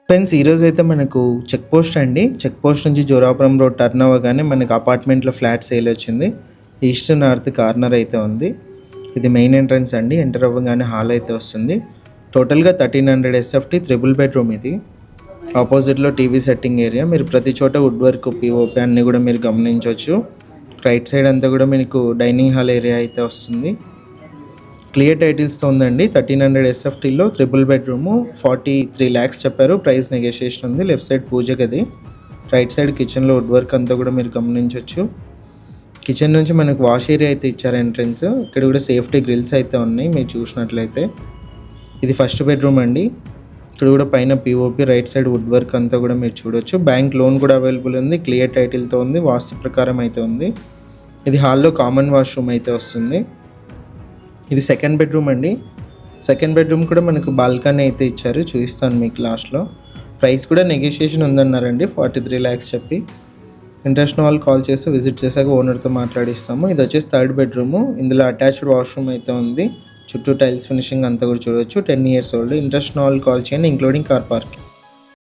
Friends ఈరోజు అయితే మనకు చెక్ పోస్ట్ అండి. చెక్ పోస్ట్ నుంచి జోరాపురం రోడ్ టర్న్ అవ్వగానే మనకు అపార్ట్మెంట్లో ఫ్లాట్ సేల్ వచ్చింది. ఈస్ట్ నార్త్ కార్నర్ అయితే ఉంది. ఇది మెయిన్ ఎంట్రన్స్ అండి. ఎంటర్ అవ్వగానే హాల్ అయితే వస్తుంది. టోటల్గా 1300 SFT త్రిబుల్ బెడ్రూమ్ ఇది. ఆపోజిట్లో టీవీ సెట్టింగ్ ఏరియా. మీరు ప్రతి చోట వుడ్ వర్క్ పిఓపి అన్నీ కూడా మీరు గమనించవచ్చు. రైట్ సైడ్ అంతా కూడా మీకు డైనింగ్ హాల్ ఏరియా అయితే వస్తుంది. క్లియర్ టైటిల్స్తో ఉందండి. 1300 SFTలో త్రిబుల్ బెడ్రూము 43 lakhs చెప్పారు. ప్రైస్ నెగోషియేషన్ ఉంది. లెఫ్ట్ సైడ్ పూజ గది, రైట్ సైడ్ కిచెన్లో వుడ్ వర్క్ అంతా కూడా మీరు గమనించవచ్చు. కిచెన్ నుంచి మనకు వాష్ ఏరియా అయితే ఇచ్చారు ఎంట్రన్స్. ఇక్కడ కూడా సేఫ్టీ గ్రిల్స్ అయితే ఉన్నాయి మీరు చూసినట్లయితే. ఇది ఫస్ట్ బెడ్రూమ్ అండి. ఇక్కడ కూడా పైన POP, right side wood work అంతా కూడా మీరు చూడొచ్చు. బ్యాంక్ లోన్ కూడా అవైలబుల్ ఉంది. క్లియర్ టైటిల్తో ఉంది. వాస్తు ప్రకారం అయితే ఉంది. ఇది హాల్లో కామన్ వాష్రూమ్ అయితే వస్తుంది. ఇది సెకండ్ బెడ్రూమ్ అండి. సెకండ్ బెడ్రూమ్ కూడా మనకు బాల్కనీ అయితే ఇచ్చారు. చూపిస్తాను మీకు లాస్ట్లో. ప్రైస్ కూడా నెగోషియేషన్ ఉందన్నారండి 43 lakhs చెప్పి. ఇంట్రెస్ట్ వాళ్ళు కాల్ చేసి విజిట్ చేశాక ఓనర్తో మాట్లాడిస్తాము. ఇది వచ్చేసి థర్డ్ బెడ్రూము. ఇందులో అటాచ్డ్ వాష్రూమ్ అయితే ఉంది. చుట్టూ టైల్స్ ఫినిషింగ్ అంతా కూడా చూడవచ్చు. 10 years old. ఇంట్రెస్ట్ వాళ్ళు కాల్ చేయండి ఇంక్లూడింగ్ కార్ పార్కింగ్.